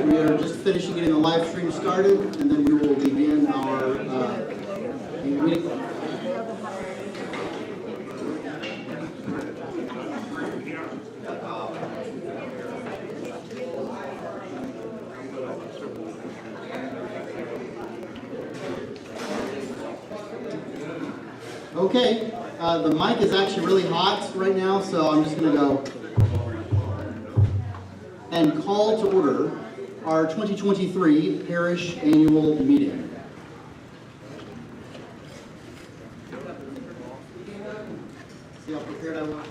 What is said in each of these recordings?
we are just finishing getting the live stream started, and then we will begin our meeting. Okay, the mic is actually really hot right now, so I'm just going to go and call to order our 2023 Parish Annual Meeting. See how prepared I was?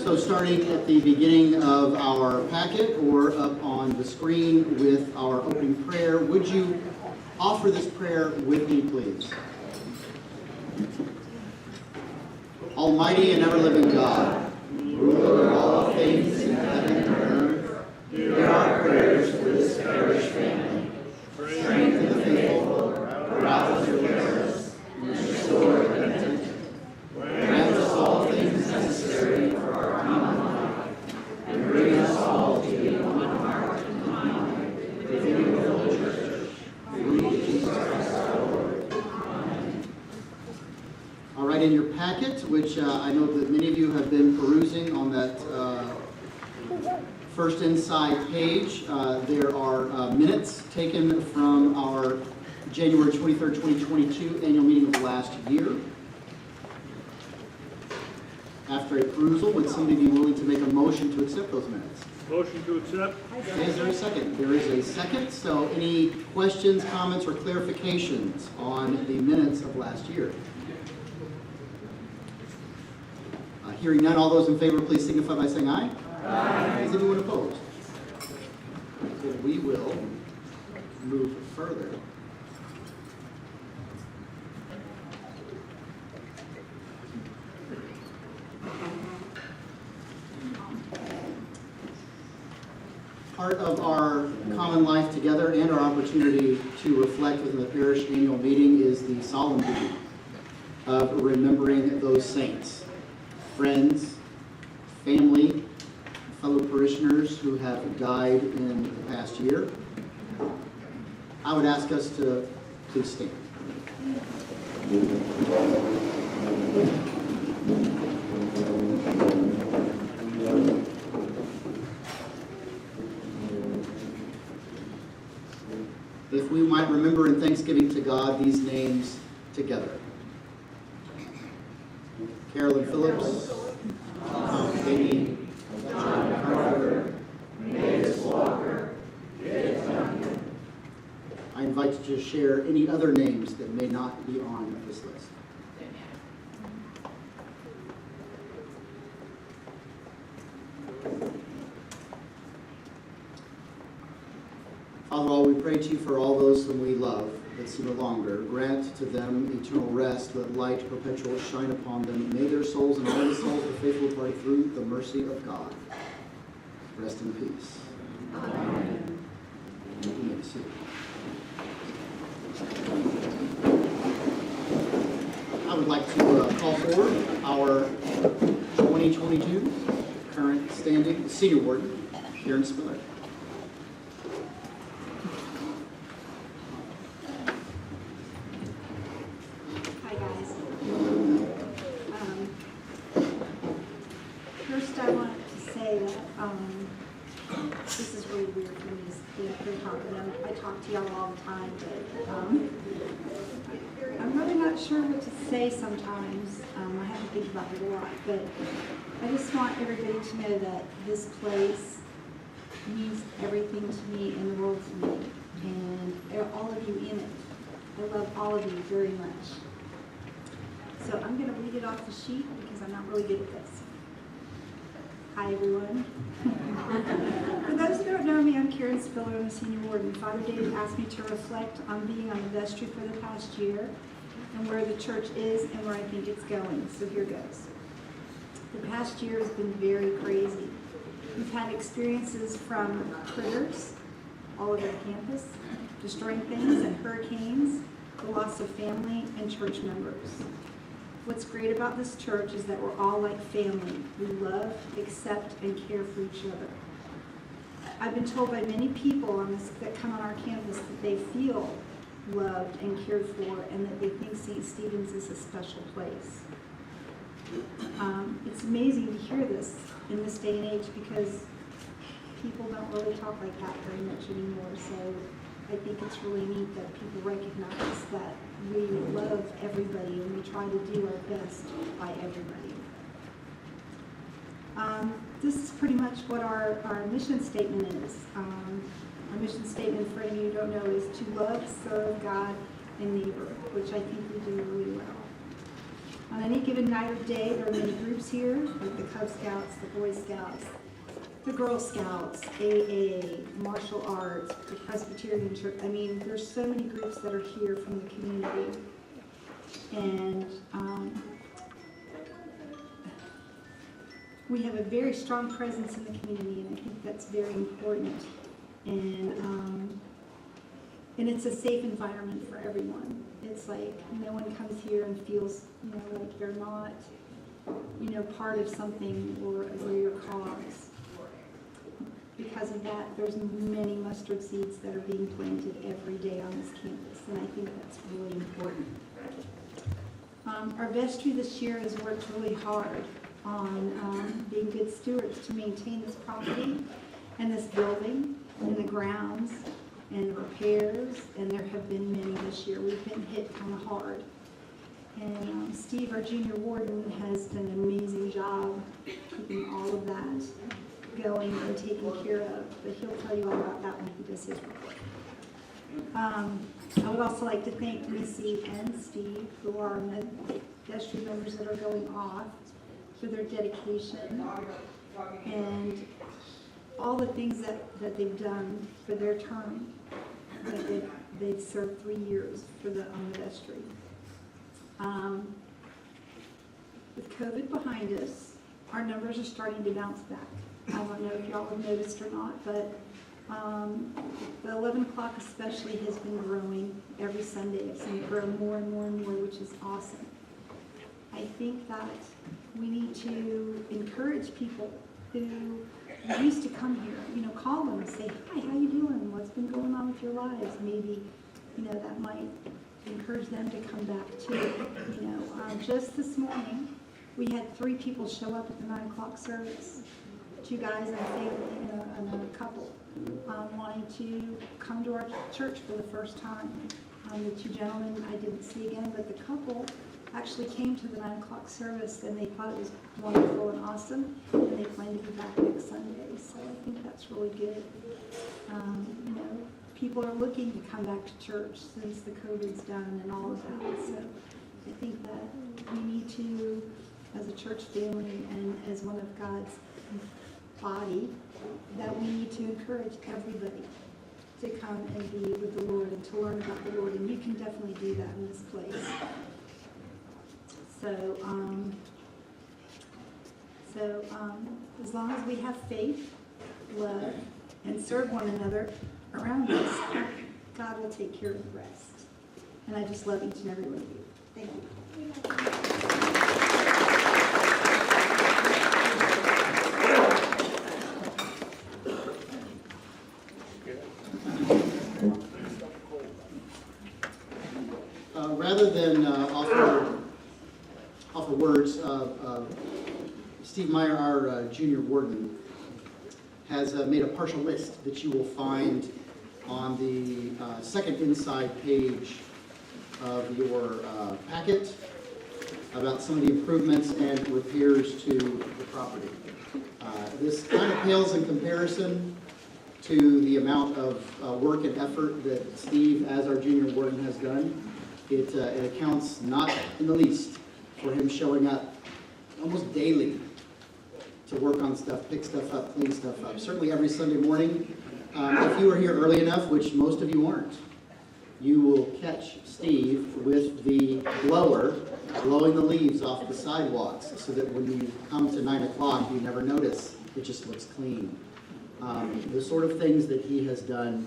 So starting at the beginning of our packet or up on the screen with our opening prayer, would you offer this prayer with me, please? Almighty and ever-living God, ruler of all things in heaven and earth, hear our prayers for this parish family. Strengthen the faithful, arouse your prayers, and restore the penitent. Grant us all things necessary for our common life, and bring us all to be one heart and mind within your holy church. Through Jesus Christ our Lord. Amen. All right, in your packet, which I know that many of you have been perusing on that first inside page, there are minutes taken from our January 23rd, 2022 annual meeting of last year. After a perusal, would somebody be willing to make a motion to accept those minutes? Motion to accept. Okay, is there a second? There is a second. So any questions, comments, or clarifications on the minutes of last year? Hearing none, all those in favor, please signify by saying aye. Aye. Is anyone opposed? Then we will move further. Part of our common life together and our opportunity to reflect within the parish annual meeting is the solemn duty of remembering those saints, friends, family, fellow parishioners who have died in the past year. I would ask us to please stand. If we might remember in thanksgiving to God these names together. Carolyn Phillips, Tom Katie, John MacArthur, Mavis Walker, David Duncan. I invite you to share any other names that may not be on this list. Father, all we pray to you for all those whom we love that see no longer. Grant to them eternal rest. Let light perpetual shine upon them. May their souls and all the souls of the faithful depart through the mercy of God rest in peace. Amen. You may be seated. I would like to call forward our 2022 current standing senior warden, Karen Spiller. This is really weird for me to talk to them. I talk to y'all all the time, but I'm really not sure what to say sometimes. I have to think about it a lot, but I just want everybody to know that this place means everything to me and the world to me, and all of you in it. I love all of you very much. So I'm going to read it off the sheet because I'm not really good at this. Hi, everyone. For those who don't know me, I'm Karen Spiller. I'm a senior warden. Father David asked me to reflect on being on the vestry for the past year and where the church is and where I think it's going. So here goes. The past year has been very crazy. We've had experiences from critters all over the campus, destroying things, and hurricanes, the loss of family, and church members. What's great about this church is that we're all like family. We love, accept, and care for each other. I've been told by many people that come on our campus that they feel loved and cared for, and that they think St. Stephen's is a special place. It's amazing to hear this in this day and age, because people don't really talk like that very much anymore. So I think it's really neat that people recognize that we love everybody and we try to do our best by everybody. This is pretty much what our mission statement is. Our mission statement, for any of you who don't know, is to love, serve God, and neighbor, which I think we do really well. On any given night or day, there are many groups here, like the Cub Scouts, the Boy Scouts, the Girl Scouts, AA, martial arts, the Presbyterian Church. I mean, there's so many groups that are here from the community. And we have a very strong presence in the community, and I think that's very important. And it's a safe environment for everyone. It's like no one comes here and feels, like they're not, part of something or a greater cause. Because of that, there's many mustard seeds that are being planted every day on this campus, and I think that's really important. Our vestry this year has worked really hard on being good stewards to maintain this property and this building and the grounds and the repairs, and there have been many this year. We've been hit kind of hard. And Steve, our junior warden, has done an amazing job keeping all of that going and taken care of, but he'll tell you all about that when he does his report. I would also like to thank Missy and Steve, who are vestry members that are going off, for their dedication and all the things that they've done for their term. That they've served 3 years on the vestry. With COVID behind us, our numbers are starting to bounce back. I don't know if y'all have noticed or not, but the 11 o'clock especially has been growing every Sunday. I've seen it grow more and more and more, which is awesome. I think that we need to encourage people who used to come here, call them and say, hi, how you doing? What's been going on with your lives? Maybe, that might encourage them to come back too. Just this morning, we had 3 people show up at the 9 o'clock service. 2 guys and a family and a couple wanting to come to our church for the first time. The 2 gentlemen I didn't see again, but the couple actually came to the 9 o'clock service, and they thought it was wonderful and awesome, and they plan to be back next Sunday. So I think that's really good. People are looking to come back to church since the COVID's done and all of that. So I think that we need to, as a church family and as one of God's body, that we need to encourage everybody to come and be with the Lord and to learn about the Lord. And you can definitely do that in this place. So as long as we have faith, love, and serve one another around us, God will take care of the rest. And I just love each and every one of you. Thank you. Rather than offer words, Steve Meyer, our junior warden, has made a partial list that you will find on the second inside page of your packet about some of the improvements and repairs to the property. This kind of pales in comparison to the amount of work and effort that Steve, as our junior warden, has done. It accounts not in the least for him showing up almost daily to work on stuff, pick stuff up, clean stuff up. Certainly every Sunday morning. If you were here early enough, which most of you aren't, you will catch Steve with the blower blowing the leaves off the sidewalks so that when you come to 9 o'clock, you never notice. It just looks clean. The sort of things that he has done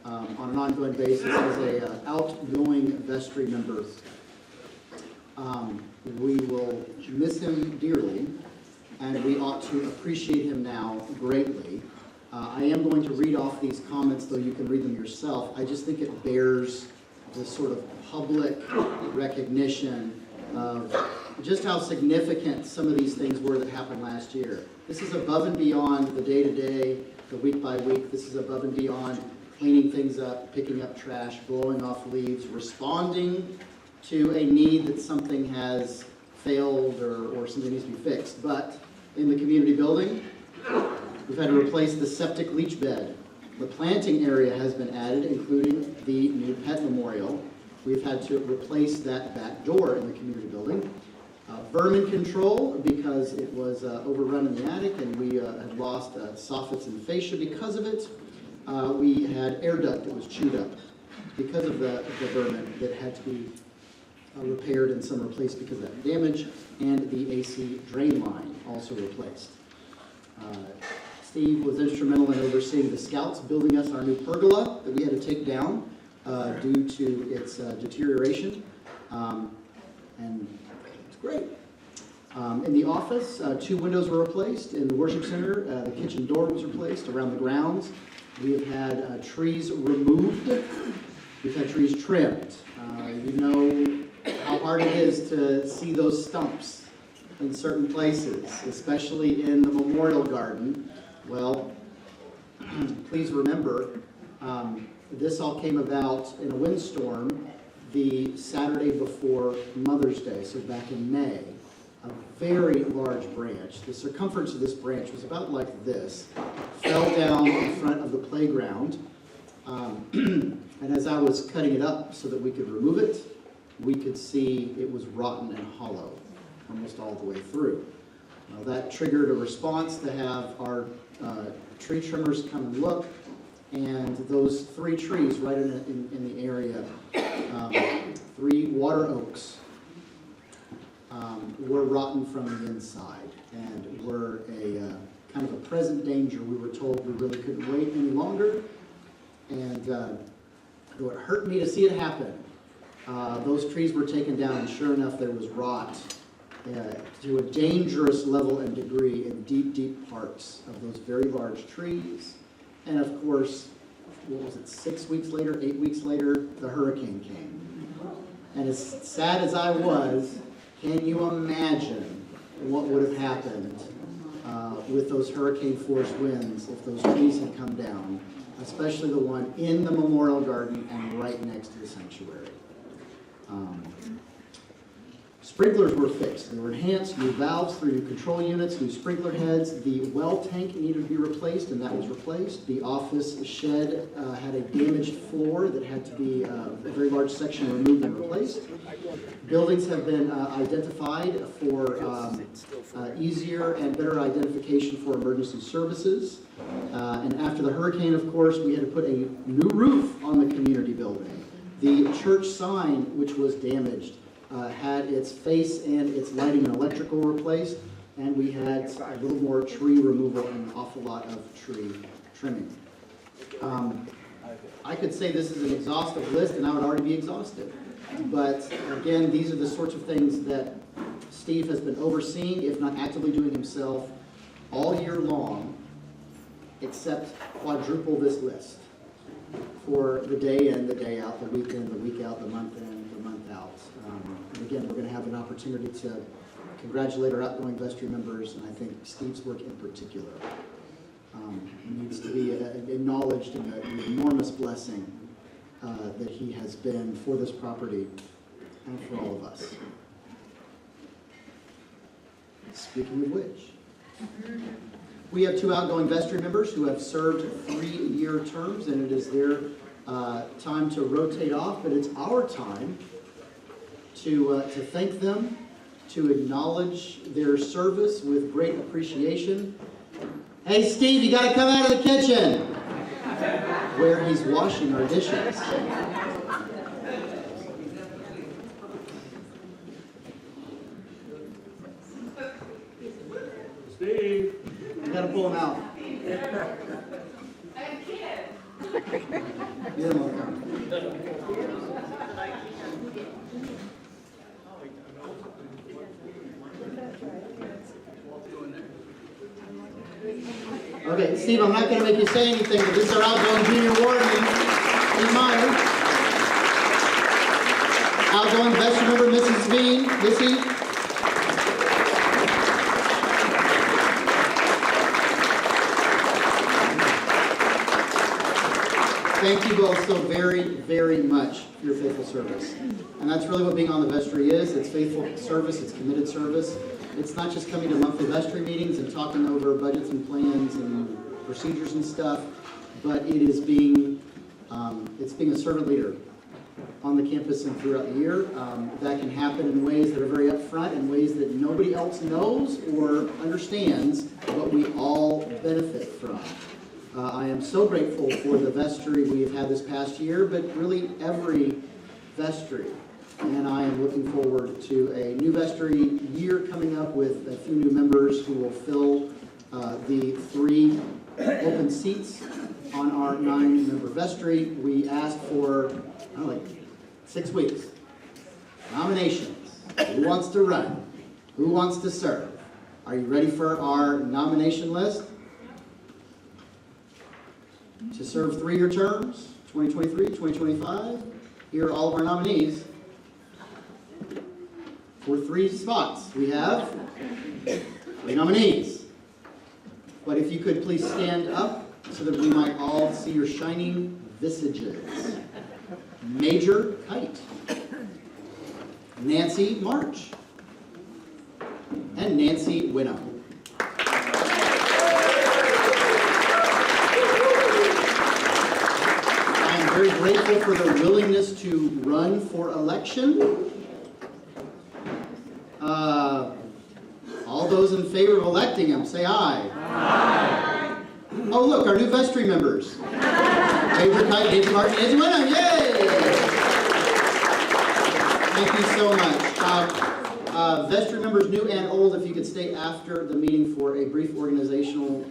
on an ongoing basis as a outgoing vestry member. We will miss him dearly, and we ought to appreciate him now greatly. I am going to read off these comments, though you can read them yourself. I just think it bears the sort of public recognition of just how significant some of these things were that happened last year. This is above and beyond the day-to-day, the week-by-week. This is above and beyond cleaning things up, picking up trash, blowing off leaves, responding to a need that something has failed or something needs to be fixed. But in the community building, we've had to replace the septic leach bed. The planting area has been added, including the new pet memorial. We've had to replace that back door in the community building. Vermin control, because it was overrun in the attic and we had lost soffits and fascia because of it. We had air duct that was chewed up because of the vermin that had to be repaired and some replaced because of that damage, and the AC drain line also replaced. Steve was instrumental in overseeing the Scouts building us our new pergola that we had to take down due to its deterioration, and it's great. In the office, 2 windows were replaced. In the worship center, the kitchen door was replaced. Around the grounds, we have had trees removed. We've had trees trimmed. You know how hard it is to see those stumps in certain places, especially in the Memorial Garden. Well, please remember, this all came about in a windstorm the Saturday before Mother's Day, so back in May. A very large branch. The circumference of this branch was about like this. Fell down in front of the playground. And as I was cutting it up so that we could remove it, we could see it was rotten and hollow almost all the way through. That triggered a response to have our tree trimmers come and look, and those 3 trees right in the area, 3 water oaks, were rotten from the inside and were a kind of a present danger. We were told we really couldn't wait any longer, and though it hurt me to see it happen, those trees were taken down, and sure enough there was rot to a dangerous level and degree in deep parts of those very large trees. And of course, what was it, 6 weeks later, 8 weeks later, the hurricane came. And as sad as I was, can you imagine what would have happened with those hurricane-force winds if those trees had come down, especially the one in the Memorial Garden and right next to the sanctuary. Sprinklers were fixed. They were enhanced, new valves, 3 new control units, new sprinkler heads. The well tank needed to be replaced, and that was replaced. The office shed had a damaged floor that had to be a very large section removed and replaced. Buildings have been identified for easier and better identification for emergency services. And after the hurricane, of course, we had to put a new roof on the community building. The church sign, which was damaged, had its face and its lighting and electrical replaced, and we had a little more tree removal and an awful lot of tree trimming. I could say this is an exhaustive list, and I would already be exhausted. But again, these are the sorts of things that Steve has been overseeing, if not actively doing himself, all year long, except quadruple this list for the day in, the day out, the week in, the week out, the month in, the month out. And again, we're going to have an opportunity to congratulate our outgoing vestry members, and I think Steve's work in particular needs to be acknowledged in the enormous blessing that he has been for this property and for all of us. Speaking of which, we have 2 outgoing vestry members who have served 3-year terms, and it is their time to rotate off, but it's our time to thank them, to acknowledge their service with great appreciation. Hey, Steve, you got to come out of the kitchen, where he's washing our dishes. Steve, You got to pull him out. I have kids. You're welcome. Okay, Steve, I'm not going to make you say anything, but this is our outgoing junior warden, Steve Meyer. Outgoing vestry member, Mrs. Missy. Thank you both so very, very much for your faithful service. And that's really what being on the vestry is. It's faithful service, it's committed service. It's not just coming to monthly vestry meetings and talking over budgets and plans and procedures and stuff, but it is being a servant leader on the campus and throughout the year. That can happen in ways that are very upfront, in ways that nobody else knows or understands, but we all benefit from. I am so grateful for the vestry we have had this past year, but really every vestry. And I am looking forward to a new vestry year coming up with a few new members who will fill the 3 open seats on our 9-member vestry. We asked for, I don't know, like 6 weeks. Nominations. Who wants to run? Who wants to serve? Are you ready for our nomination list? To serve 3-year terms, 2023, 2025. Here are all of our nominees. For 3 spots, we have 3 nominees. But if you could please stand up so that we might all see your shining visages. Major Kite, Nancy March, and Nancy Winnow. I am very grateful for their willingness to run for election. All those in favor of electing him, say aye. Aye. Oh, look, our new vestry members. Major Kite, Nancy Martin, Nancy Winnow, yay! Thank you so much. Vestry members, new and old, if you could stay after the meeting for a brief organizational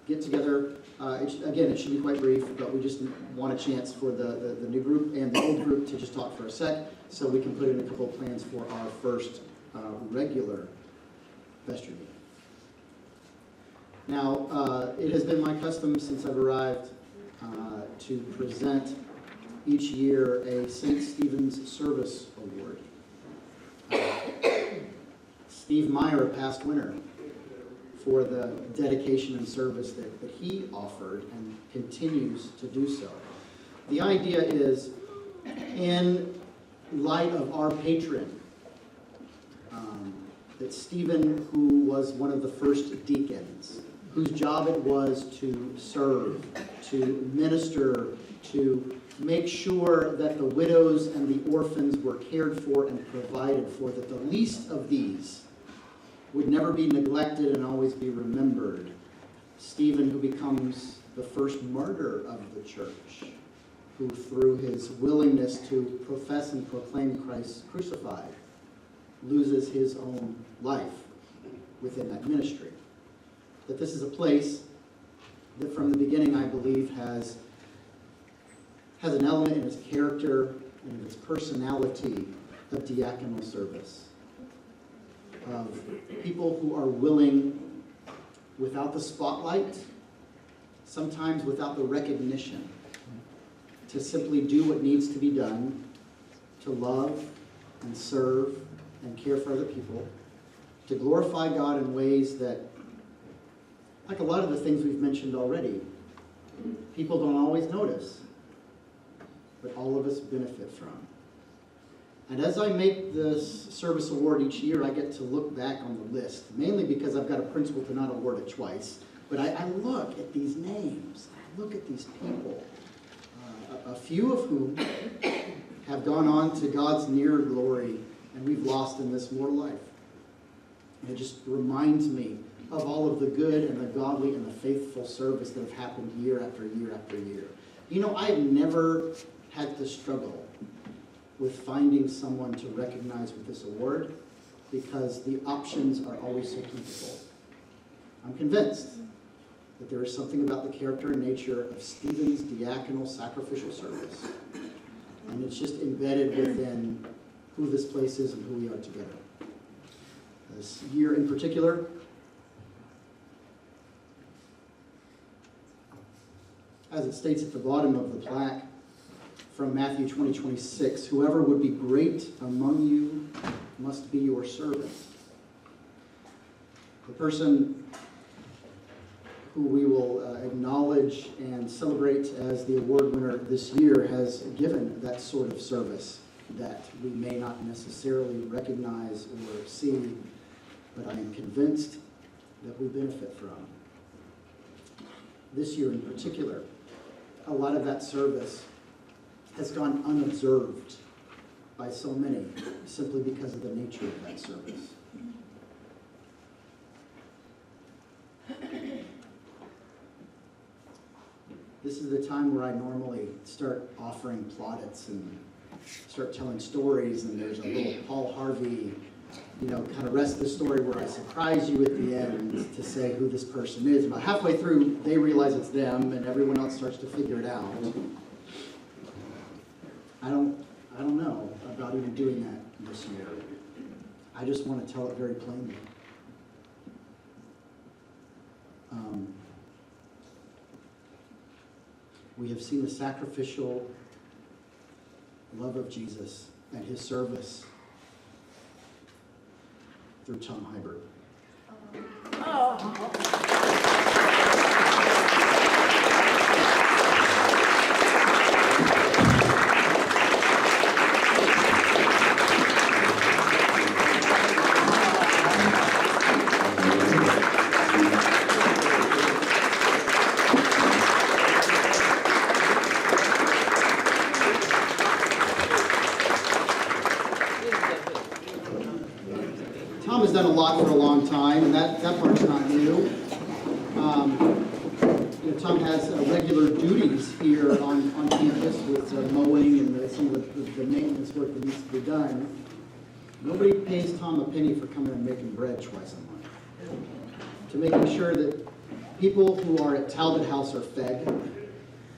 get-together. Again, it should be quite brief, but we just want a chance for the new group and the old group to just talk for a sec, so we can put in a couple of plans for our first regular vestry meeting. Now, it has been my custom since I've arrived to present each year a St. Stephen's Service Award. Steve Meyer, a past winner, for the dedication and service that he offered and continues to do so. The idea is, in light of our patron, that Stephen, who was one of the first deacons, whose job it was to serve, to minister, to make sure that the widows and the orphans were cared for and provided for, that the least of these would never be neglected and always be remembered. Stephen, who becomes the first martyr of the church, who through his willingness to profess and proclaim Christ crucified, loses his own life within that ministry. That this is a place that from the beginning, I believe, has an element in its character and in its personality of diaconal service. Of people who are willing, without the spotlight, sometimes without the recognition, to simply do what needs to be done, to love and serve and care for other people, to glorify God in ways that, like a lot of the things we've mentioned already, people don't always notice, but all of us benefit from. And as I make this service award each year, I get to look back on the list, mainly because I've got a principle to not award it twice. But I look at these names, I look at these people, a few of whom have gone on to God's nearer glory, and we've lost in this mortal life. And it just reminds me of all of the good and the godly and the faithful service that have happened year after year after year. You know, I have never had to struggle with finding someone to recognize with this award, because the options are always so plentiful. I'm convinced that there is something about the character and nature of Stephen's diaconal sacrificial service. And it's just embedded within who this place is and who we are together. This year in particular, as it states at the bottom of the plaque from Matthew 20:26, whoever would be great among you must be your servant. The person who we will acknowledge and celebrate as the award winner this year has given that sort of service that we may not necessarily recognize or see, but I am convinced that we benefit from. This year in particular, a lot of that service has gone unobserved by so many simply because of the nature of that service. This is the time where I normally start offering plaudits and start telling stories, and there's a little Paul Harvey, kind of rest of the story where I surprise you at the end to say who this person is. About halfway through, they realize it's them, and everyone else starts to figure it out. I don't know about even doing that this year. I just want to tell it very plainly. We have seen the sacrificial love of Jesus and his service through Tom Hybert. Tom has done a lot for a long time, and that part's not new. Tom has regular duties here on campus with mowing and some of the maintenance work that needs to be done. Nobody pays Tom a penny for coming and making bread twice a month. To making sure that people who are at Talbot House are fed,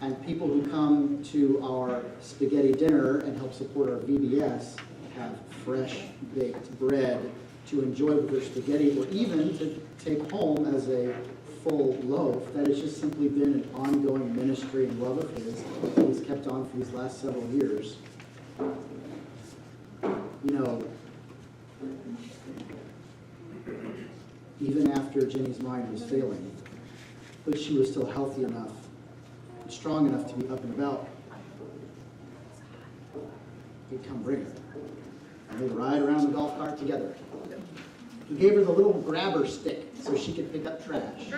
and people who come to our spaghetti dinner and help support our VBS have fresh baked bread to enjoy with their spaghetti, or even to take home as a full loaf. That has just simply been an ongoing ministry and love of his that he's kept on for these last several years. Even after Jenny's mind was failing, but she was still healthy enough and strong enough to be up and about, he'd come bring her. And they'd ride around the golf cart together. He gave her the little grabber stick so she could pick up trash.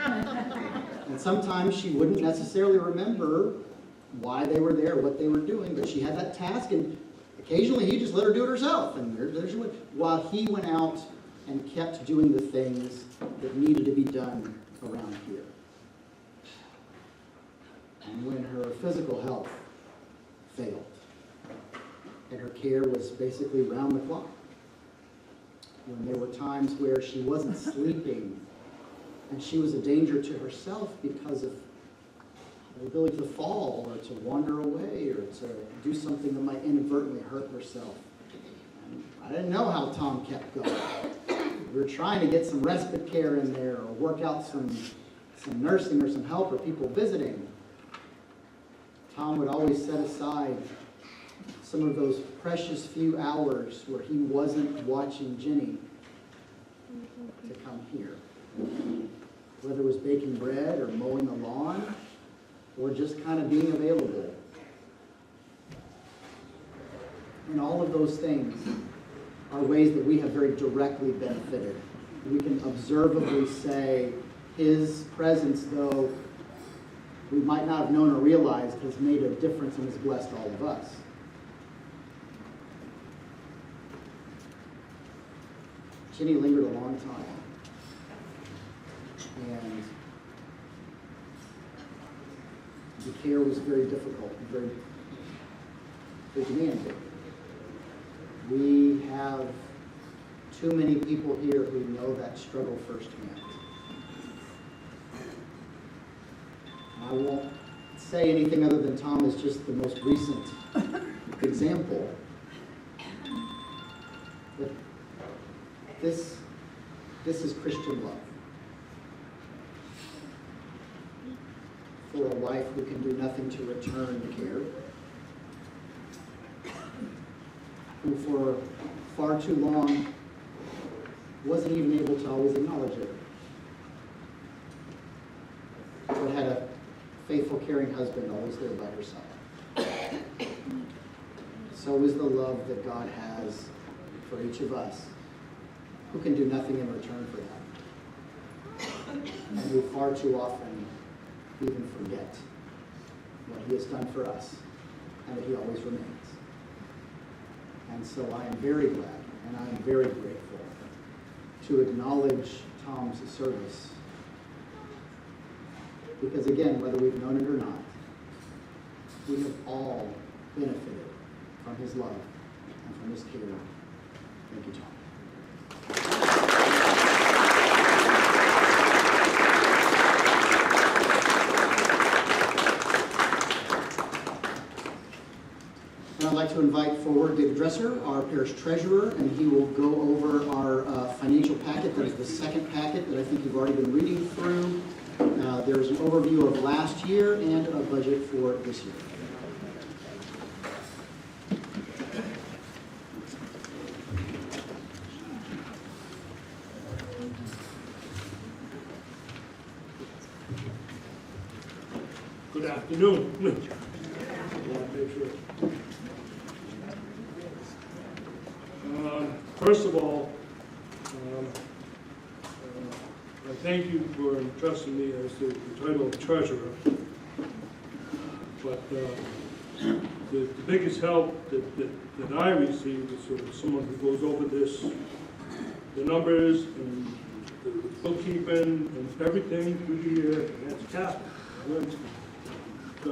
And sometimes she wouldn't necessarily remember why they were there, what they were doing, but she had that task, and occasionally he just let her do it herself. And there she went, while he went out and kept doing the things that needed to be done around here. And when her physical health failed, and her care was basically round the clock, when there were times where she wasn't sleeping and she was a danger to herself because of the ability to fall or to wander away or to do something that might inadvertently hurt herself. And I didn't know how Tom kept going. We were trying to get some respite care in there or work out some nursing or some help or people visiting. Tom would always set aside some of those precious few hours where he wasn't watching Jenny to come here. Whether it was baking bread or mowing the lawn or just kind of being available. And all of those things are ways that we have very directly benefited. We can observably say his presence, though we might not have known or realized, has made a difference and has blessed all of us. Jenny lingered a long time, and the care was very difficult and very demanding. We have too many people here who know that struggle firsthand. I won't say anything other than Tom is just the most recent example. But this is Christian love. For a wife who can do nothing to return care, who for far too long wasn't even able to always acknowledge it, but had a faithful, caring husband always there by her side. So is the love that God has for each of us, who can do nothing in return for that, and who far too often even forget what he has done for us, and that he always remains. And so I am very glad, and I am very grateful to acknowledge Tom's service. Because again, whether we've known it or not, we have all benefited from his love and from his care. Thank you, Tom. And I'd like to invite forward David Dresser, our parish treasurer, and he will go over our financial packet. That is the second packet that I think you've already been reading through. There's an overview of last year and a budget for this year. Good afternoon. First of all, I thank you for entrusting me as the title of treasurer. But the biggest help that I receive is sort of someone who goes over the numbers and the bookkeeping and everything through the year, and that's Kathy. So,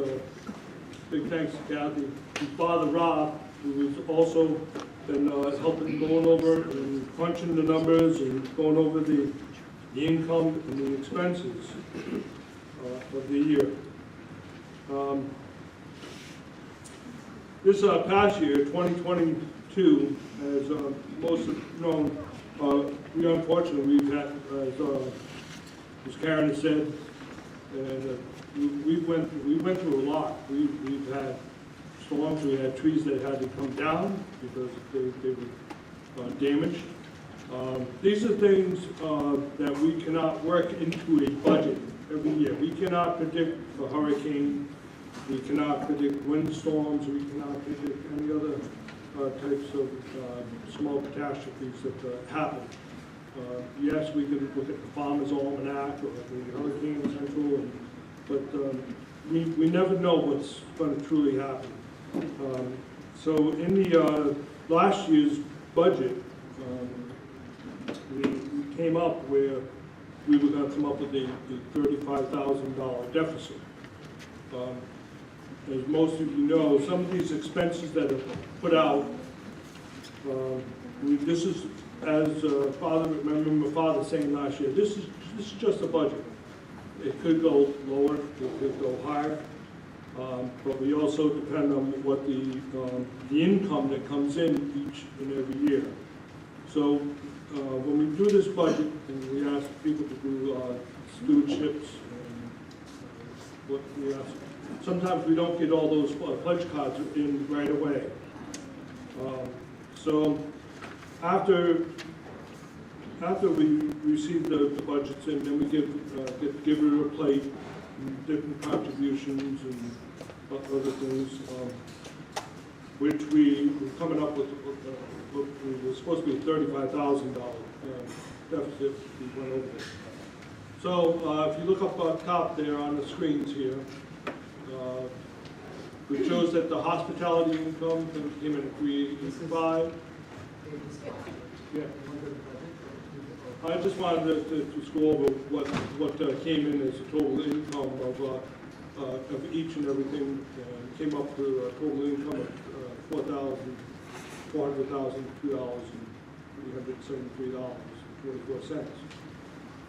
big thanks to Kathy. And Father Rob, who has also been helping going over and crunching the numbers and going over the income and the expenses of the year. This past year, 2022, as most have known, we unfortunately, we've had, as Karen has said, and we went through a lot. We've had storms, we had trees that had to come down because they were damaged. These are things that we cannot work into a budget every year. We cannot predict a hurricane, we cannot predict windstorms, we cannot predict any other types of small catastrophes that happen. Yes, we can look at the Farmer's Almanac or the Hurricane Central, but we never know what's going to truly happen. So in the last year's budget, we came up where we were going to come up with a $35,000 deficit. As most of you know, some of these expenses that are put out, this is, as remember my father saying last year, this is just a budget. It could go lower, it could go higher, but we also depend on what the income that comes in each and every year. So when we do this budget and we ask people to do stewardships, and what we ask, sometimes we don't get all those pledge cards in right away. So after we receive the budgets in, then we give her a plate, and different contributions and other things, which we were coming up with. It was supposed to be a $35,000 deficit. We went over it. So if you look up top there on the screens here, it shows that the hospitality income came in at $385. Yeah. I just wanted to just go over what came in as a total income of each and everything. Came up to a total income of $4,373.24.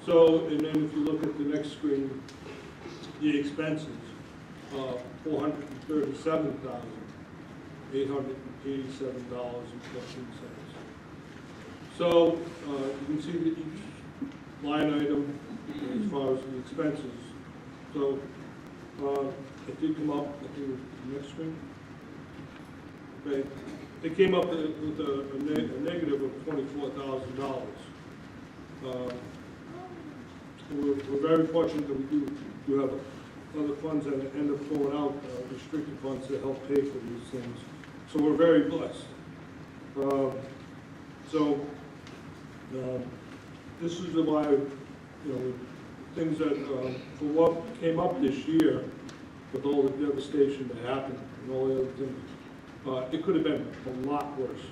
So, and then if you look at the next screen, the expenses, $437,887.14. So, you can see that each line item as far as the expenses. So, it did come up, I think, next screen. Okay, it came up with a negative of $24,000. We're very fortunate that we do have other funds that end up going out, restricted funds to help pay for these things. So we're very blessed. This is why, things that, for what came up this year, with all the devastation that happened and all the other things, it could have been a lot worse.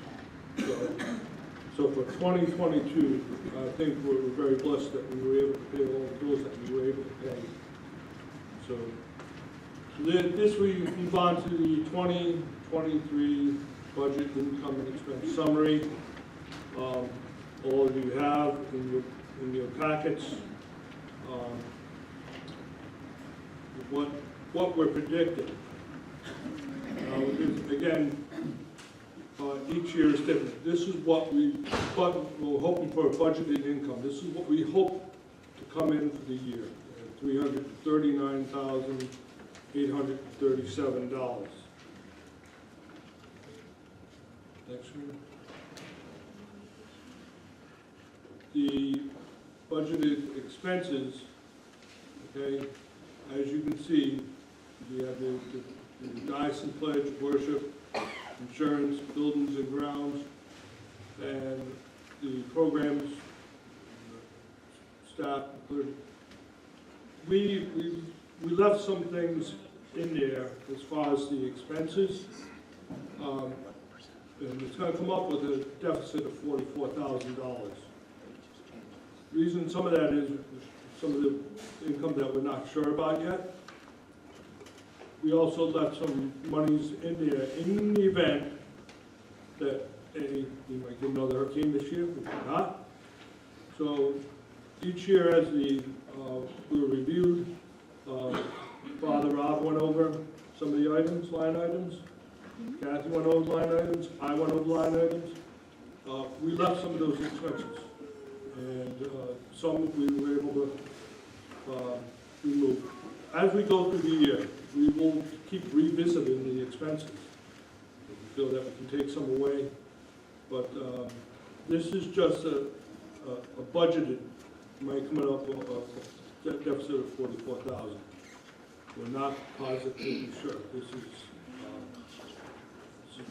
So for 2022, I think we're very blessed that we were able to pay all the bills that we were able to pay. So this we move on to the 2023 budget income and expense summary. All of you have in your packets what we're predicting. Again, each year is different. This is what we're hoping for a budgeted income. This is what we hope to come in for the year, $339,837. Next one. The budgeted expenses, okay, as you can see, we have the Dyson Pledge, worship, insurance, buildings and grounds, and the programs, staff. We left some things in there as far as the expenses, and it's going to come up with a deficit of $44,000. The reason some of that is some of the income that we're not sure about yet. We also left some monies in there in the event that we might get another hurricane this year, we might not. So each year as we were reviewed, Father Rob went over some of the items, line items. Kathy went over line items. I went over line items. We left some of those expenses, and some we were able to remove. As we go through the year, we will keep revisiting the expenses. We feel that we can take some away, but this is just a budgeted, might come up a deficit of $44,000. We're not positively sure. This is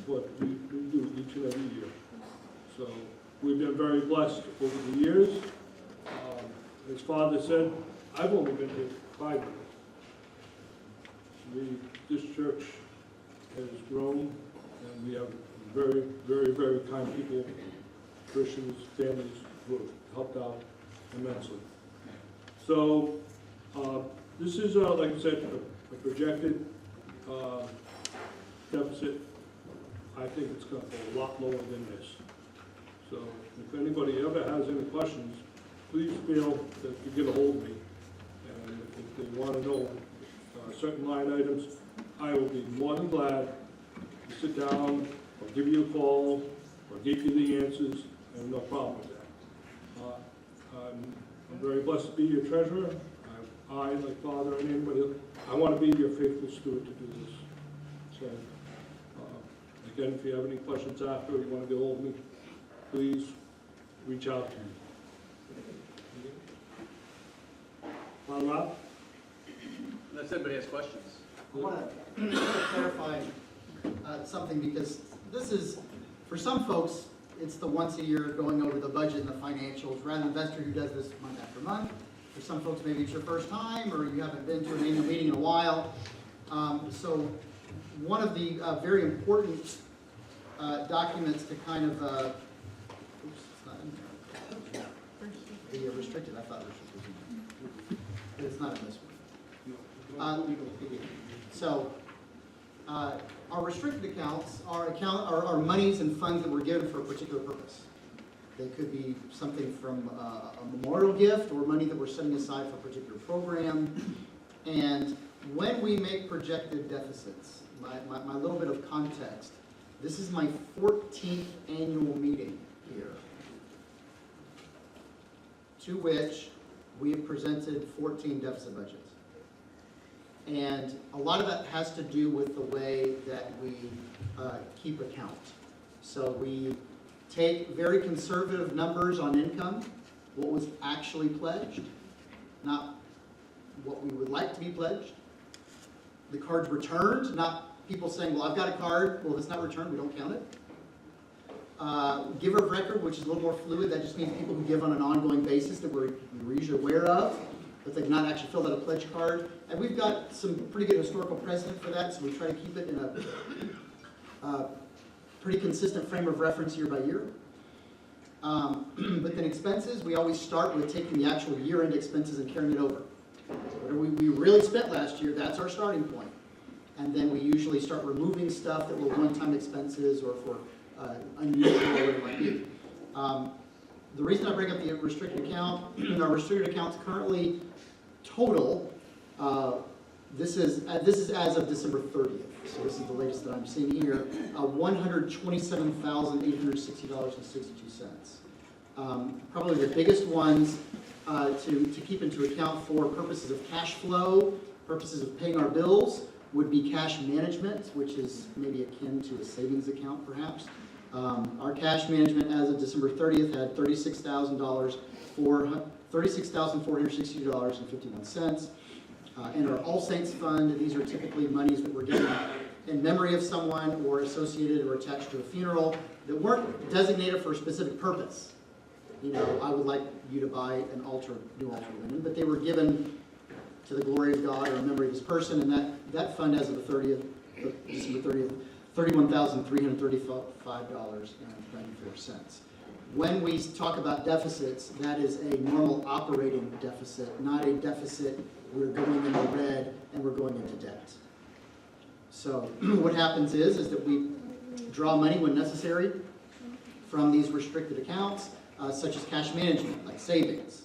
what we do each and every year. So we've been very blessed over the years. As Father said, I've only been here 5 years. This church has grown, and we have very, very, very kind people, Christians, families who have helped out immensely. So this is, like I said, a projected deficit. I think it's going to go a lot lower than this. So if anybody ever has any questions, please feel that you get a hold of me. And if they want to know certain line items, I will be more than glad to sit down or give you a call or give you the answers, and no problem with that. I'm very blessed to be your treasurer. I, like Father and anybody else, I want to be your faithful steward to do this. So, again, if you have any questions after, or you want to get hold of me, please reach out to me. Father Rob? Unless anybody has questions. I want to clarify something, because this is, for some folks, it's the once a year going over the budget and the financials, rather than investor who does this month after month. For some folks, maybe it's your first time, or you haven't been to an annual meeting in a while. So one of the very important documents to kind of, oops, it's not in there. The restricted, I thought restricted was in there. It's not in this one. Our restricted accounts are monies and funds that were given for a particular purpose. They could be something from a memorial gift, or money that we're setting aside for a particular program. And when we make projected deficits, my little bit of context, this is my 14th annual meeting here, to which we have presented 14 deficit budgets. And a lot of that has to do with the way that we keep account. So we take very conservative numbers on income, what was actually pledged, not what we would like to be pledged. The cards returned, not people saying, well, I've got a card, well, if it's not returned, we don't count it. Giver of record, which is a little more fluid, that just means people who give on an ongoing basis that we're usually aware of, but they've not actually filled out a pledge card. And we've got some pretty good historical precedent for that, so we try to keep it in a pretty consistent frame of reference year by year. But then expenses, we always start with taking the actual year-end expenses and carrying it over. Whatever we really spent last year, that's our starting point. And then we usually start removing stuff that were one-time expenses or for unusual or whatever it might be. The reason I bring up the restricted account, our restricted accounts currently total, this is as of December 30th, so this is the latest that I'm seeing here, $127,860.62. Probably the biggest ones to keep into account for purposes of cash flow, purposes of paying our bills, would be cash management, which is maybe akin to a savings account perhaps. Our cash management as of December 30th had $36,462.51. And our All Saints Fund, these are typically monies that were given in memory of someone or associated or attached to a funeral that weren't designated for a specific purpose. You know, I would like you to buy an new altar linen, but they were given to the glory of God or in memory of his person, and that fund as of the 30th, December 30th, $31,335.94. When we talk about deficits, that is a normal operating deficit, not a deficit we're going in the red and we're going into debt. So what happens is that we draw money when necessary from these restricted accounts, such as cash management, like savings.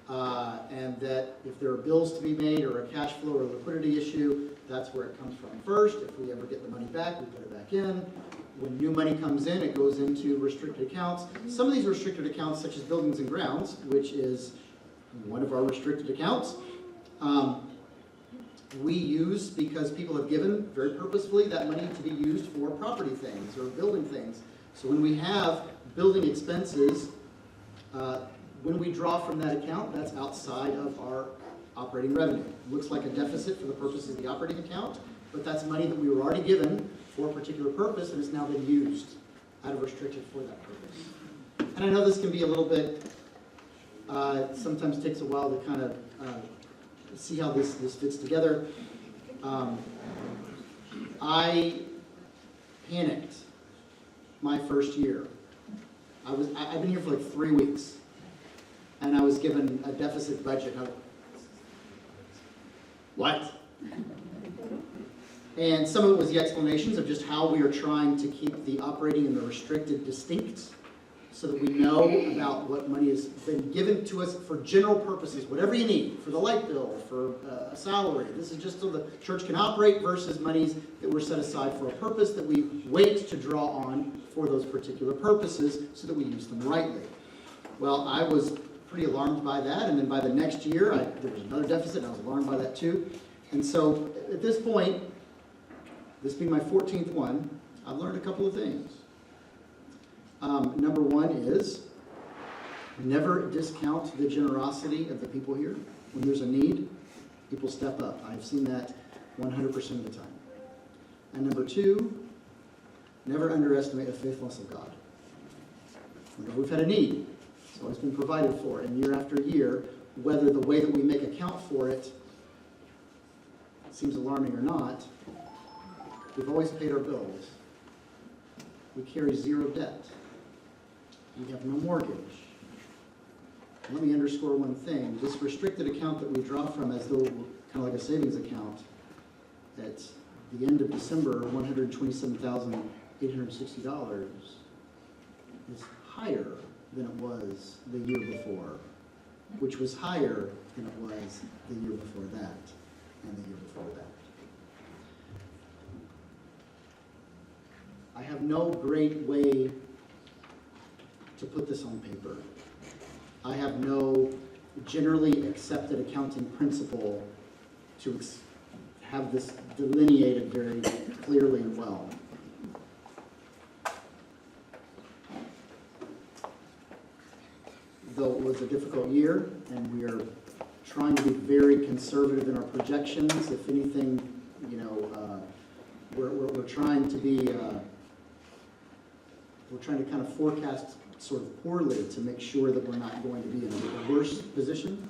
And that if there are bills to be made or a cash flow or liquidity issue, that's where it comes from first. If we ever get the money back, we put it back in. When new money comes in, it goes into restricted accounts. Some of these restricted accounts, such as buildings and grounds, which is one of our restricted accounts, we use because people have given very purposefully that money to be used for property things or building things. So when we have building expenses, when we draw from that account, that's outside of our operating revenue. It looks like a deficit for the purposes of the operating account, but that's money that we were already given for a particular purpose and has now been used out of restricted for that purpose. And I know this can be a little bit, sometimes takes a while to kind of see how this fits together. I panicked my first year. I've been here for like 3 weeks, and I was given a deficit budget. What? And some of it was the explanations of just how we are trying to keep the operating and the restricted distinct so that we know about what money has been given to us for general purposes, whatever you need, for the light bill, for a salary. This is just so the church can operate versus monies that were set aside for a purpose that we wait to draw on for those particular purposes so that we use them rightly. Well, I was pretty alarmed by that, and then by the next year, there was another deficit, and I was alarmed by that too. And so at this point, this being my 14th one, I've learned a couple of things. Number one is never discount the generosity of the people here. When there's a need, people step up. I've seen that 100% of the time. And number two, never underestimate the faithfulness of God. Whenever we've had a need, it's always been provided for, and year after year, whether the way that we make account for it seems alarming or not, we've always paid our bills. We carry zero debt. We have no mortgage. Let me underscore one thing. This restricted account that we draw from as though kind of like a savings account, at the end of December, $127,860 is higher than it was the year before, which was higher than it was the year before that. and the year before that. I have no great way to put this on paper. I have no generally accepted accounting principle to have this delineated very clearly and well. Though it was a difficult year, and we are trying to be very conservative in our projections. If anything, we're trying to be, we're trying to kind of forecast sort of poorly to make sure that we're not going to be in a worse position.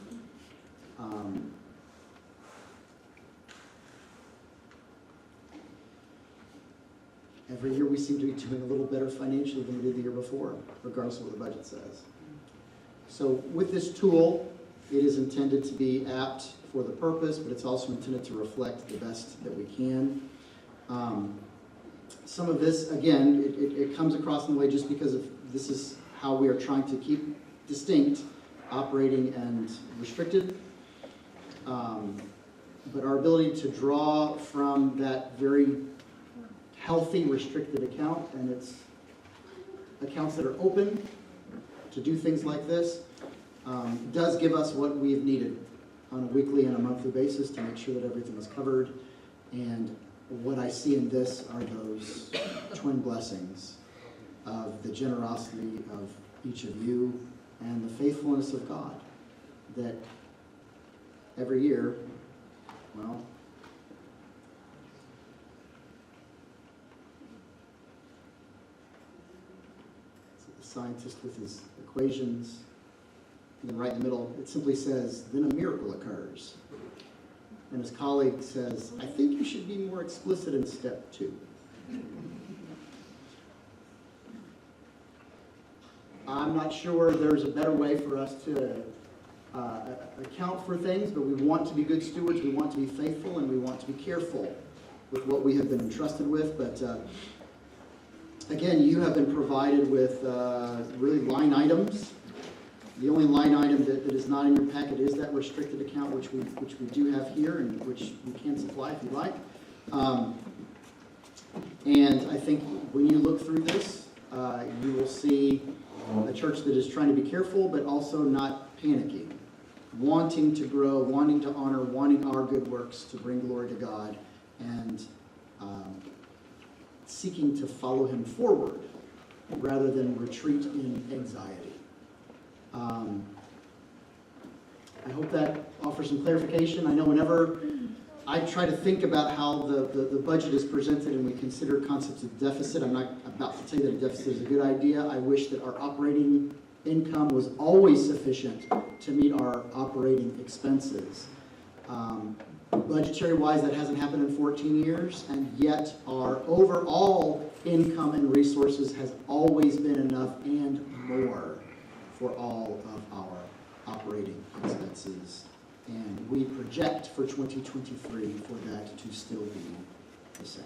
Every year we seem to be doing a little better financially than we did the year before, regardless of what the budget says. So with this tool, it is intended to be apt for the purpose, but it's also intended to reflect the best that we can. Some of this, again, it comes across in the way just because of this is how we are trying to keep distinct operating and restricted. But our ability to draw from that very healthy restricted account, and it's accounts that are open to do things like this, does give us what we have needed on a weekly and a monthly basis to make sure that everything is covered. And what I see in this are those twin blessings of the generosity of each of you and the faithfulness of God, that every year, well, the scientist with his equations, and then right in the middle, it simply says, then a miracle occurs. And his colleague says, I think you should be more explicit in step 2. I'm not sure there's a better way for us to account for things, but we want to be good stewards, we want to be faithful, and we want to be careful with what we have been entrusted with. But again, you have been provided with really line items. The only line item that is not in your packet is that restricted account, which we do have here, and which we can supply if you like. And I think when you look through this, you will see a church that is trying to be careful, but also not panicking, wanting to grow, wanting to honor, wanting our good works to bring glory to God, and seeking to follow Him forward rather than retreat in anxiety. I hope that offers some clarification. I know whenever I try to think about how the budget is presented and we consider concepts of deficit, I'm not about to say that a deficit is a good idea. I wish that our operating income was always sufficient to meet our operating expenses. Budgetary-wise, that hasn't happened in 14 years, and yet our overall income and resources has always been enough and more for all of our operating expenses. And we project for 2023 for that to still be the same.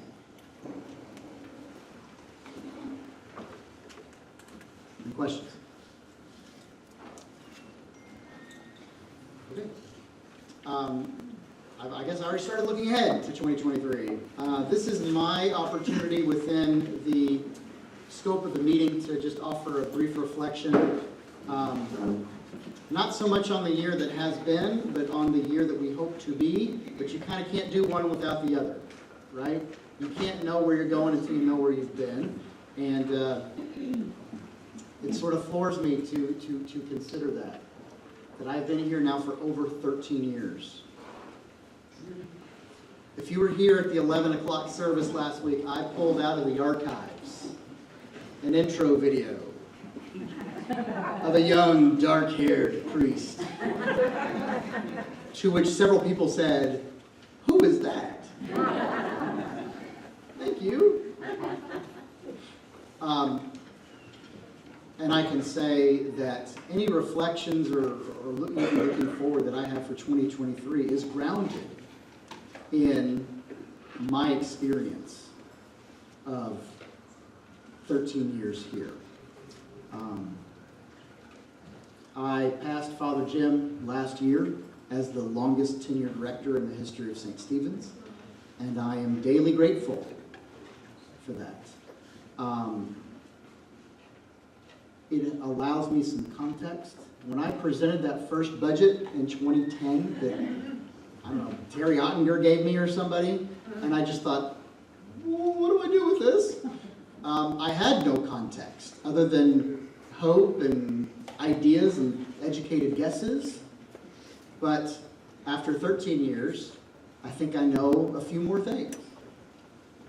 Any questions? Okay. I guess I already started looking ahead to 2023. This is my opportunity within the scope of the meeting to just offer a brief reflection. Not so much on the year that has been, but on the year that we hope to be. But you kind of can't do one without the other, right? You can't know where you're going until you know where you've been. And it sort of floors me to consider that I've been here now for over 13 years. If you were here at the 11 o'clock service last week, I pulled out of the archives an intro video of a young, dark-haired priest, to which several people said, "Who is that?" Thank you. And I can say that any reflections or looking forward that I have for 2023 is grounded in my experience of 13 years here. I passed Father Jim last year as the longest tenured rector in the history of St. Stephen's, and I am daily grateful for that. It allows me some context. When I presented that first budget in 2010 that, I don't know, Terry Ottinger gave me or somebody, and I just thought, well, what do I do with this? I had no context other than hope and ideas and educated guesses. But after 13 years, I think I know a few more things.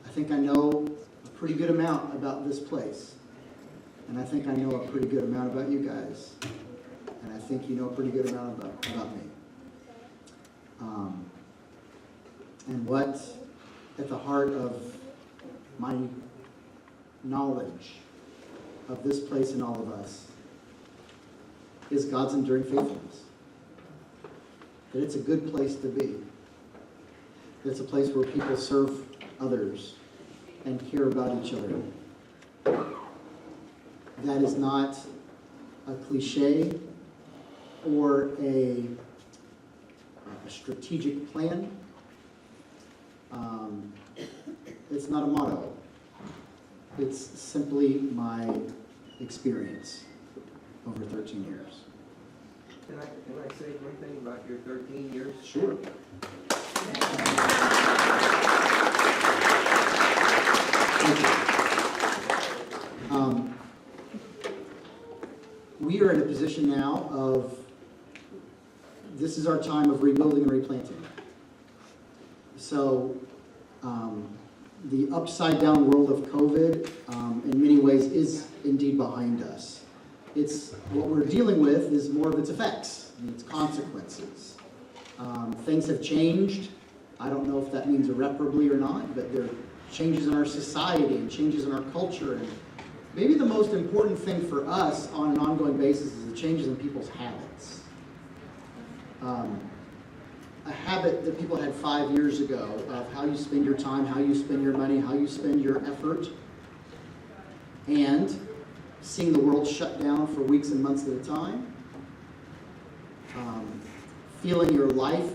I think I know a pretty good amount about this place. And I think I know a pretty good amount about you guys. And I think you know a pretty good amount about me. And what at the heart of my knowledge of this place and all of us is God's enduring faithfulness. That it's a good place to be. That it's a place where people serve others and care about each other. That is not a cliche or a strategic plan. It's not a motto. It's simply my experience over 13 years. Can I say one thing about your 13 years? Sure. We are in a position now of, this is our time of rebuilding and replanting. So, the upside down world of COVID, in many ways, is indeed behind us. It's what we're dealing with is more of its effects and its consequences. Things have changed. I don't know if that means irreparably or not, but there are changes in our society and changes in our culture. And maybe the most important thing for us on an ongoing basis is the changes in people's habits. A habit that people had 5 years ago of how you spend your time, how you spend your money, how you spend your effort, and seeing the world shut down for weeks and months at a time, feeling your life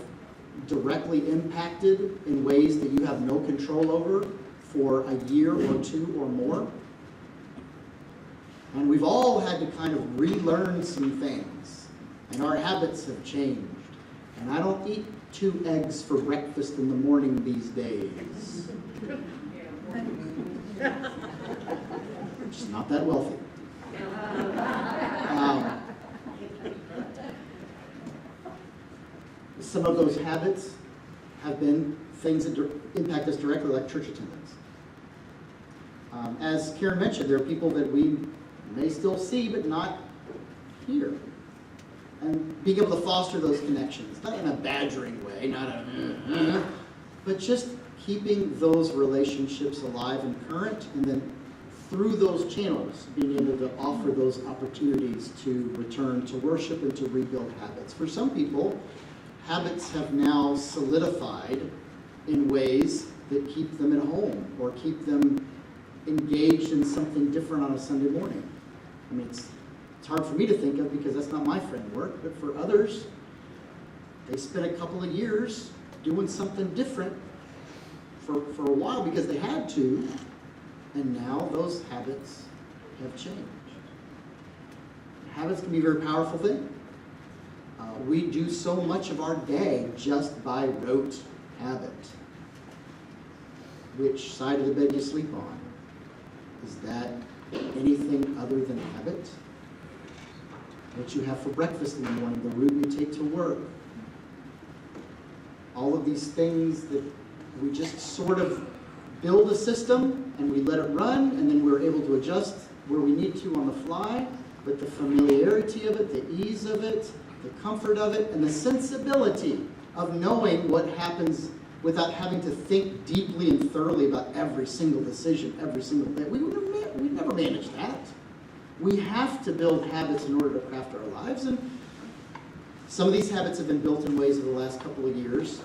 directly impacted in ways that you have no control over for a year or two or more. And we've all had to kind of relearn some things, and our habits have changed. And I don't eat 2 eggs for breakfast in the morning these days. I'm just not that wealthy. Some of those habits have been things that impact us directly, like church attendance. As Karen mentioned, there are people that we may still see, but not here. And being able to foster those connections, not in a badgering way, not a, but just keeping those relationships alive and current, and then through those channels, being able to offer those opportunities to return to worship and to rebuild habits. For some people, habits have now solidified in ways that keep them at home or keep them engaged in something different on a Sunday morning. I mean, it's hard for me to think of because that's not my framework, but for others, they spent a couple of years doing something different for a while because they had to, and now those habits have changed. Habits can be a very powerful thing. We do so much of our day just by rote habit. Which side of the bed you sleep on? Is that anything other than habit? What you have for breakfast in the morning, the route you take to work. All of these things that we just sort of build a system and we let it run, and then we're able to adjust where we need to on the fly. But the familiarity of it, the ease of it, the comfort of it, and the sensibility of knowing what happens without having to think deeply and thoroughly about every single decision, every single thing. We never manage that. We have to build habits in order to craft our lives, and some of these habits have been built in ways over the last couple of years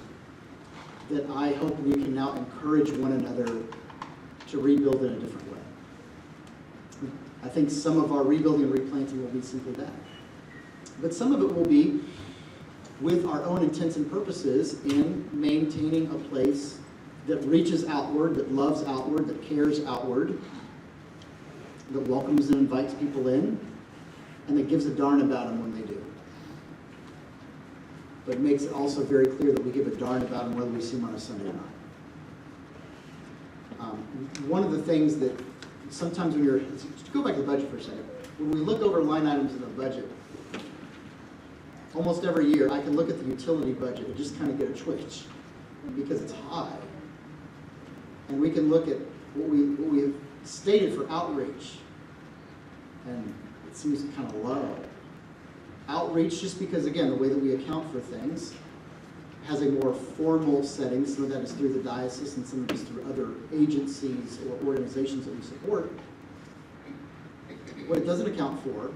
that I hope we can now encourage one another to rebuild in a different way. I think some of our rebuilding and replanting will be simply that. But some of it will be with our own intents and purposes in maintaining a place that reaches outward, that loves outward, that cares outward, that welcomes and invites people in, and that gives a darn about them when they do. But makes it also very clear that we give a darn about them whether we see them on a Sunday or not. One of the things that sometimes when let's go back to the budget for a second. When we look over line items in the budget, almost every year I can look at the utility budget and just kind of get a twitch because it's high. And we can look at what we have stated for outreach, and it seems kind of low. Outreach, just because, again, the way that we account for things has a more formal setting. Some of that is through the diocese and some of it is through other agencies or organizations that we support. What it doesn't account for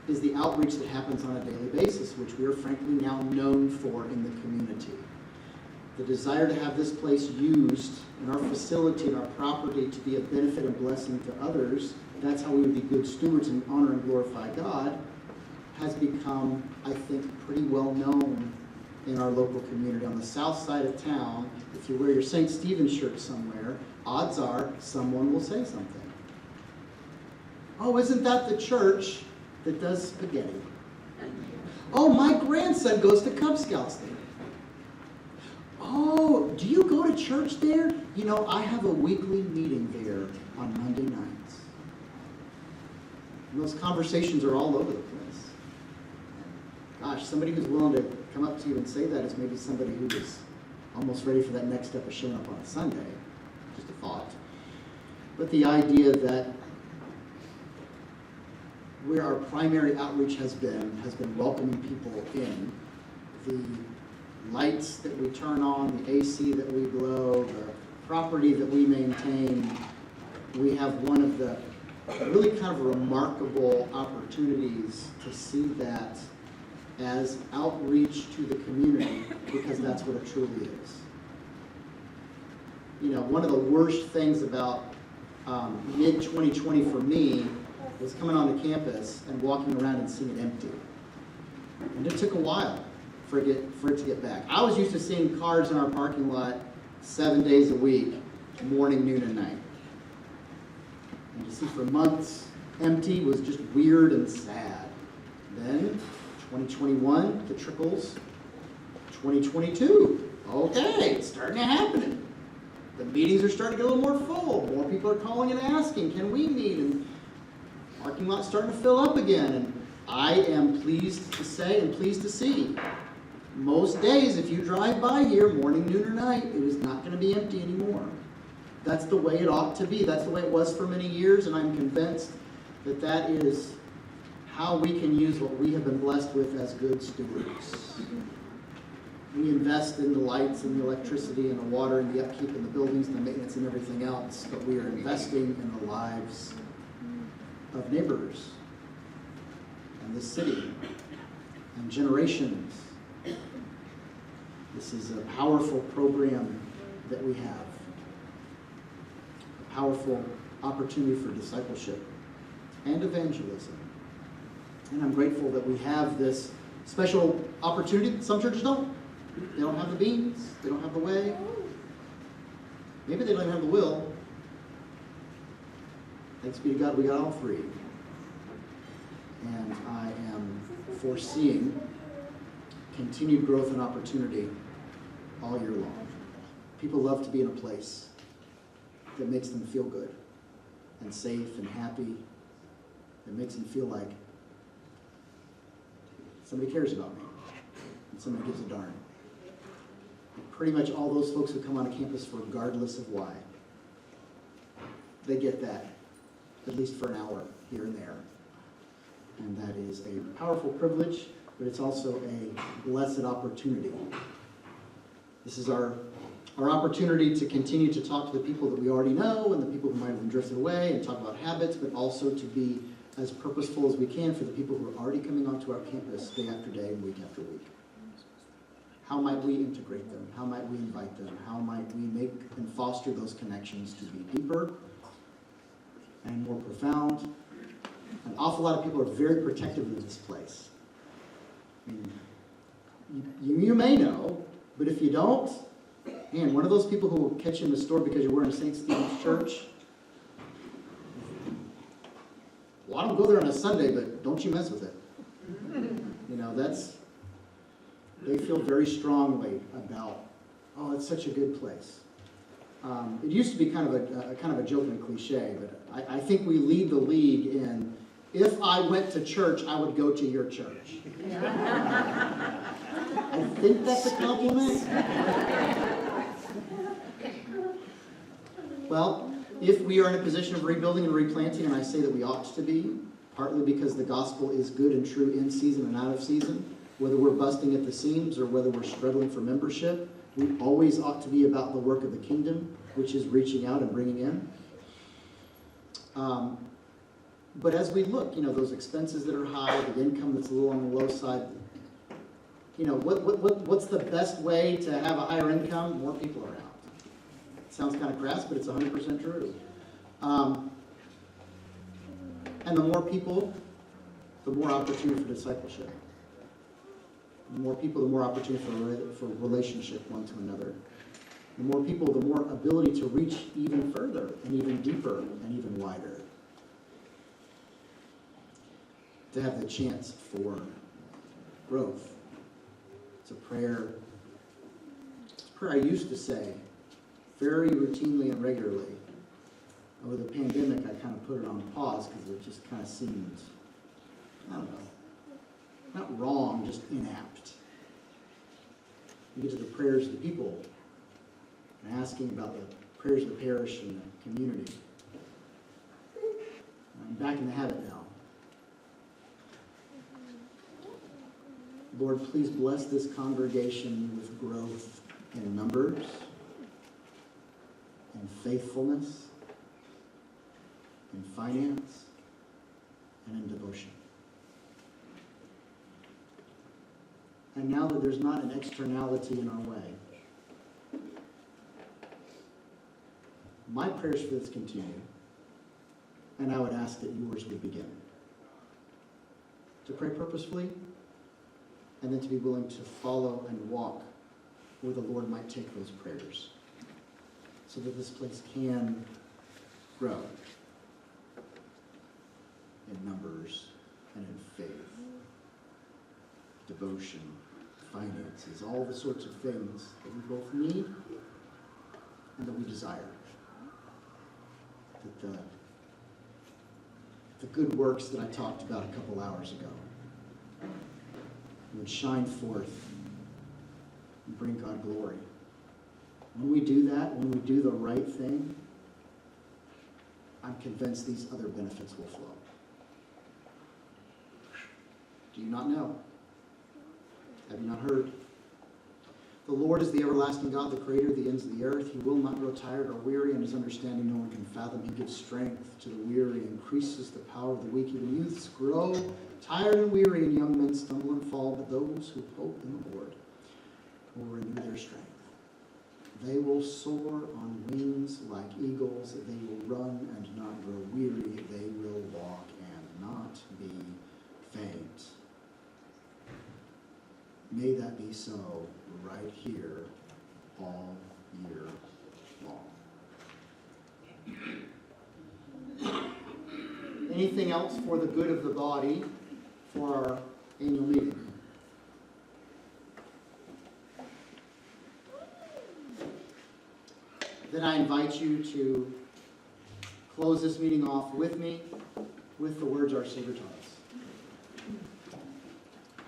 is the outreach that happens on a daily basis, which we are frankly now known for in the community. The desire to have this place used and our facility and our property to be a benefit and blessing to others, that's how we would be good stewards and honor and glorify God, has become, I think, pretty well known in our local community. On the south side of town, if you wear your St. Stephen's shirt somewhere, odds are someone will say something. Oh, isn't that the church that does spaghetti? Oh, my grandson goes to Cub Scouts there. Oh, do you go to church there? You know, I have a weekly meeting there on Monday nights. And those conversations are all over the place. Gosh, somebody who's willing to come up to you and say that is maybe somebody who is almost ready for that next step of showing up on a Sunday. Just a thought. But the idea that where our primary outreach has been welcoming people in. The lights that we turn on, the AC that we blow, the property that we maintain. We have one of the really kind of remarkable opportunities to see that as outreach to the community, because that's what it truly is. You know, one of the worst things about mid-2020 for me was coming onto campus and walking around and seeing it empty. And it took a while for it to get back. I was used to seeing cars in our parking lot 7 days a week, morning, noon, and night. And to see for months empty was just weird and sad. Then 2021, the trickles. 2022, okay, it's starting to happen. The meetings are starting to get a little more full. More people are calling and asking, can we meet? And parking lot's starting to fill up again. And I am pleased to say and pleased to see, most days, if you drive by here, morning, noon, or night, it is not going to be empty anymore. That's the way it ought to be. That's the way it was for many years, and I'm convinced that that is how we can use what we have been blessed with as good stewards. We invest in the lights and the electricity and the water and the upkeep and the buildings and the maintenance and everything else, but we are investing in the lives of neighbors and the city and generations. This is a powerful program that we have, a powerful opportunity for discipleship and evangelism. And I'm grateful that we have this special opportunity. Some churches don't. They don't have the means. They don't have the way. Maybe they don't even have the will. Thanks be to God, we got all three. And I am foreseeing continued growth and opportunity all year long. People love to be in a place that makes them feel good and safe and happy, that makes them feel like somebody cares about me and somebody gives a darn. And pretty much all those folks who come on campus, regardless of why, they get that, at least for an hour here and there. And that is a powerful privilege, but it's also a blessed opportunity. This is our opportunity to continue to talk to the people that we already know and the people who might have been drifted away and talk about habits, but also to be as purposeful as we can for the people who are already coming onto our campus day after day and week after week. How might we integrate them? How might we invite them? How might we make and foster those connections to be deeper and more profound? An awful lot of people are very protective of this place. I mean, You may know, but if you don't, man, one of those people who will catch you in the store because you're wearing St. Stephen's Church, well, I don't go there on a Sunday, but don't you mess with it. You know, they feel very strongly about, oh, it's such a good place. It used to be kind of a joke and a cliche, but I think we lead the league in, if I went to church, I would go to your church. I think that's a compliment. Well, if we are in a position of rebuilding and replanting, and I say that we ought to be, partly because the gospel is good and true in season and out of season, whether we're busting at the seams or whether we're struggling for membership, we always ought to be about the work of the kingdom, which is reaching out and bringing in. But as we look, those expenses that are high, the income that's a little on the low side, what's the best way to have a higher income? More people around. It sounds kind of crass, but it's 100% true. And the more people, the more opportunity for discipleship. The more people, the more opportunity for relationship one to another. The more people, the more ability to reach even further and even deeper and even wider. To have the chance for growth. It's a prayer I used to say very routinely and regularly. Over the pandemic, I kind of put it on pause because it just kind of seemed, I don't know, not wrong, just inapt. You get to the prayers of the people and asking about the prayers of the parish and the community. I'm back in the habit now. Lord, please bless this congregation with growth in numbers, in faithfulness, in finance, and in devotion. And now that there's not an externality in our way, my prayers for this continue, and I would ask that yours would begin. To pray purposefully, and then to be willing to follow and walk where the Lord might take those prayers, so that this place can grow in numbers and in faith, devotion, finances, all the sorts of things that we both need and that we desire. That the good works that I talked about a couple hours ago would shine forth and bring God glory. When we do that, when we do the right thing, I'm convinced these other benefits will flow. Do you not know? Have you not heard? The Lord is the everlasting God, the creator of the ends of the earth. He will not grow tired or weary, and his understanding no one can fathom. He gives strength to the weary, increases the power of the weak. Even youths grow tired and weary, and young men stumble and fall. But those who hope in the Lord will renew their strength. They will soar on wings like eagles. They will run and not grow weary. They will walk and not be faint. May that be so right here all year long. Anything else for the good of the body for our annual meeting? Then I invite you to close this meeting off with me with the words our Savior taught us.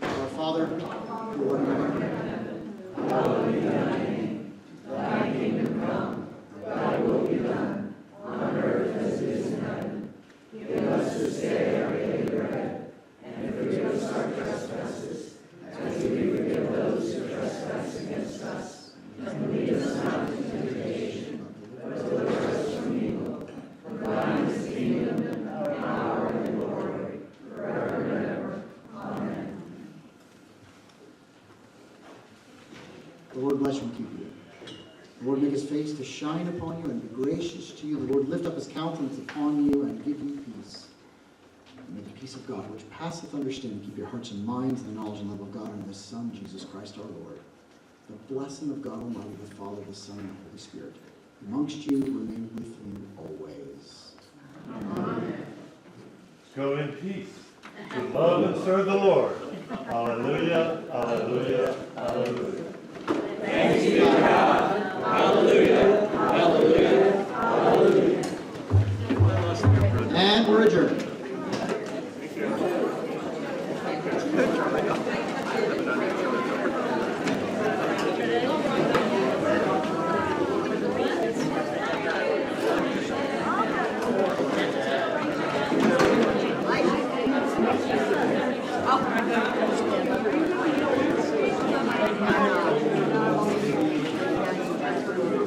Our Father, who art in heaven, hallowed be thy name. Thy kingdom come, thy will be done, on earth as it is in heaven. Give us this day our daily bread, and forgive us our trespasses, as we forgive those who trespass against us. And lead us not into temptation, but deliver us from evil. For thine is the kingdom, the power, and the glory, forever and ever. Amen. The Lord bless you and keep you. The Lord make his face to shine upon you and be gracious to you. The Lord lift up his countenance upon you and give you peace. And may the peace peace of God, which passeth understanding, keep your hearts and minds in the knowledge and love of God and of his Son, Jesus Christ our Lord. The blessing of God Almighty, the Father, the Son, and the Holy Spirit, amongst you, remain with you always. Amen. Go in peace to love and serve the Lord. Hallelujah, hallelujah, hallelujah. Thanks be to God. Hallelujah.